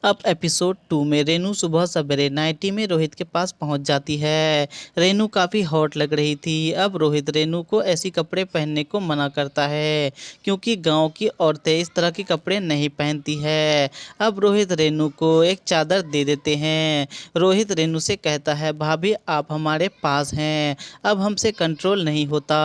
अब एपिसोड 2 में रेनू सुबह सवेरे नाइटी में रोहित के पास पहुंच जाती है। रेनू काफ़ी हॉट लग रही थी। अब रोहित रेनू को ऐसी कपड़े पहनने को मना करता है क्योंकि गांव की औरतें इस तरह के कपड़े नहीं पहनती है। अब रोहित रेनू को एक चादर दे देते हैं। रोहित रेनू से कहता है, भाभी आप हमारे पास हैं, अब हमसे कंट्रोल नहीं होता।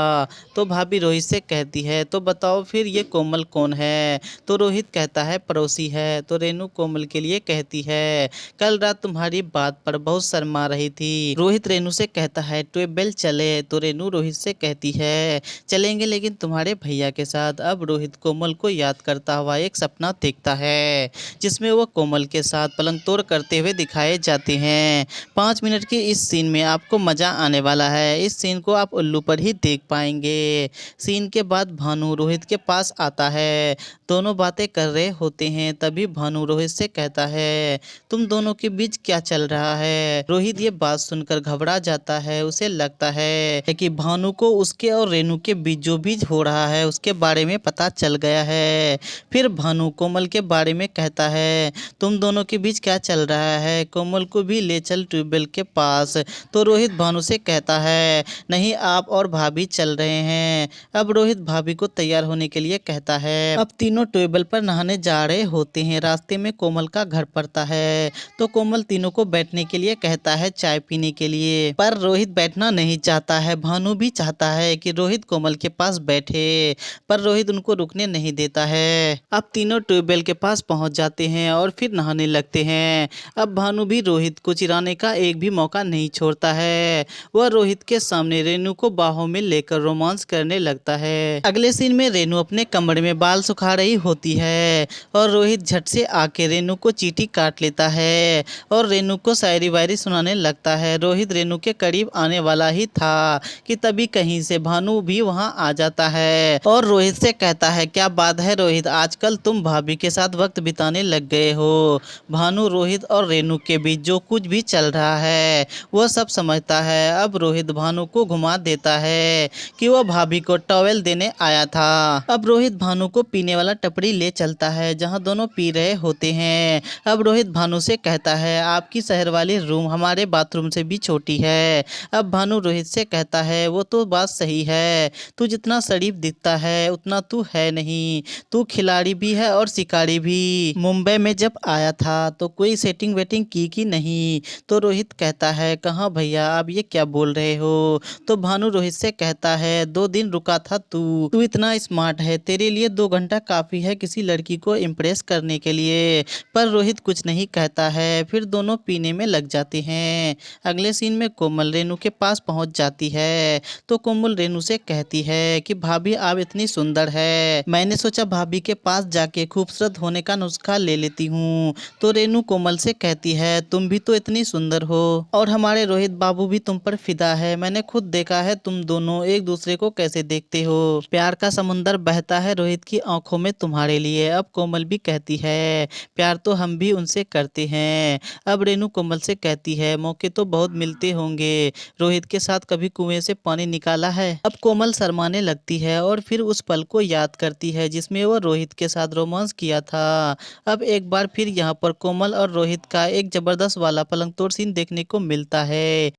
तो भाभी रोहित से कहती है, तो बताओ फिर ये कोमल कौन है? तो रोहित कहता है, पड़ोसी है। तो रेनू कोमल के लिए कहती है, कल रात तुम्हारी बात पर बहुत शर्मा रही थी। रोहित रेनू से कहता है, ट्यूबवेल चले? तो रेनू रोहित से कहती है, चलेंगे लेकिन तुम्हारे भैया के साथ। अब रोहित कोमल को याद करता हुआ एक सपना देखता है जिसमें वो कोमल के साथ पलंग तोड़ करते हुए दिखाए जाते हैं। 5 मिनट के इस सीन में आपको मजा आने वाला है। इस सीन को आप उल्लू पर ही देख पाएंगे। सीन के बाद भानु रोहित के पास आता है। दोनों बातें कर रहे होते हैं। तभी भानु रोहित से कहता है, तुम दोनों के बीच क्या चल रहा है? रोहित ये बात सुनकर घबरा जाता है। उसे लगता है कि भानु को उसके और रेनू के बीच जो भी हो रहा है उसके बारे में पता चल गया है। फिर भानु कोमल के बारे में कहता है, तुम दोनों के बीच क्या चल रहा है? कोमल को भी ले चल ट्यूबवेल के पास। तो रोहित भानु से कहता है, नहीं आप और भाभी चल रहे हैं। अब रोहित भाभी को तैयार होने के लिए कहता है। अब तीनों ट्यूबवेल पर नहाने जा रहे होते हैं। रास्ते में कोमल का घर पड़ता है। तो कोमल तीनों को बैठने के लिए कहता है, चाय पीने के लिए। पर रोहित बैठना नहीं चाहता है। भानु भी चाहता है कि रोहित कोमल के पास बैठे, पर रोहित उनको रुकने नहीं देता है। अब तीनों ट्यूबवेल के पास पहुंच जाते हैं और फिर नहाने लगते हैं। अब भानु भी रोहित को चिढ़ाने का एक भी मौका नहीं छोड़ता है। वह रोहित के सामने रेनू को बाहों में लेकर रोमांस करने लगता है। अगले सीन में रेनू अपने कमरे में बाल सुखा रही होती है और रोहित झट से आके रेनू को चींटी काट लेता है और रेनू को शायरी वायरी सुनाने लगता है। रोहित रेनू के करीब आने वाला ही था कि तभी कहीं से भानु भी वहां आ जाता है और रोहित से कहता है, क्या बात है रोहित, आजकल तुम भाभी के साथ वक्त बिताने लग गए हो। भानु रोहित और रेनू के बीच जो कुछ भी चल रहा है वह सब समझता है। अब रोहित भानु को घुमा देता है कि वह भाभी को टॉवेल देने आया था। अब रोहित भानु को पीने वाला टपरी ले चलता है जहां दोनों पी रहे होते हैं। अब रोहित भानु से कहता है, आपकी शहर वाली रूम हमारे बाथरूम से भी छोटी है। अब भानु रोहित से कहता है, वो तो बात सही है, तू जितना शरीफ दिखता है उतना तू है नहीं, तू खिलाड़ी भी है और शिकारी भी। मुंबई में जब आया था तो कोई सेटिंग वेटिंग की कि नहीं? तो रोहित कहता है, कहाँ भैया आप ये क्या बोल रहे हो? तो भानु रोहित से कहता है, 2 दिन रुका था तू इतना स्मार्ट है, तेरे लिए 2 घंटा काफी है किसी लड़की को इम्प्रेस करने के लिए। पर रोहित कुछ नहीं कहता है। फिर दोनों पीने में लग जाते हैं। अगले सीन में कोमल रेनू के पास पहुंच जाती है। तो कोमल रेनू से कहती है कि भाभी आप इतनी सुंदर है, मैंने सोचा भाभी के पास जाके खूबसूरत होने का नुस्खा ले लेती हूँ। तो रेनू कोमल से कहती है, तुम भी तो इतनी सुंदर हो और हमारे रोहित बाबू भी तुम पर फिदा है। मैंने खुद देखा है तुम दोनों एक दूसरे को कैसे देखते हो। प्यार का समुंदर बहता है रोहित की आंखों में तुम्हारे लिए। अब कोमल भी कहती है, प्यार तो हम भी उनसे करते हैं। अब रेनू कोमल से कहती है, मौके तो बहुत मिलते होंगे, रोहित के साथ कभी कुएं से पानी निकाला है? अब कोमल शर्माने लगती है और फिर उस पल को याद करती है जिसमें वो रोहित के साथ रोमांस किया था। अब एक बार फिर यहाँ पर कोमल और रोहित का एक जबरदस्त वाला पलंग तोड़ सीन देखने को मिलता है।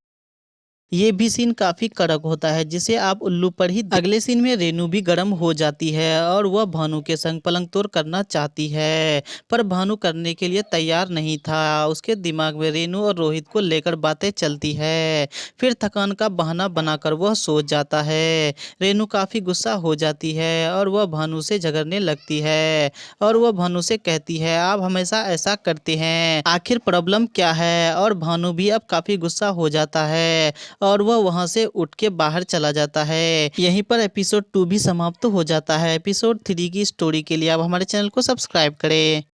ये भी सीन काफी कड़क होता है जिसे आप उल्लू पर ही। अगले सीन में रेनू भी गर्म हो जाती है और वह भानु के संग पलंग तोड़ करना चाहती है, पर भानु करने के लिए तैयार नहीं था। उसके दिमाग में रेनू और रोहित को लेकर बातें चलती है। फिर थकान का बहाना बनाकर वह सो जाता है। रेनू काफी गुस्सा हो जाती है और वह भानु से झगड़ने लगती है और वह भानु से कहती है, आप हमेशा ऐसा करते हैं, आखिर प्रॉब्लम क्या है? और भानु भी अब काफी गुस्सा हो जाता है और वह वहां से उठ के बाहर चला जाता है। यहीं पर एपिसोड 2 भी समाप्त हो जाता है। एपिसोड 3 की स्टोरी के लिए आप हमारे चैनल को सब्सक्राइब करें।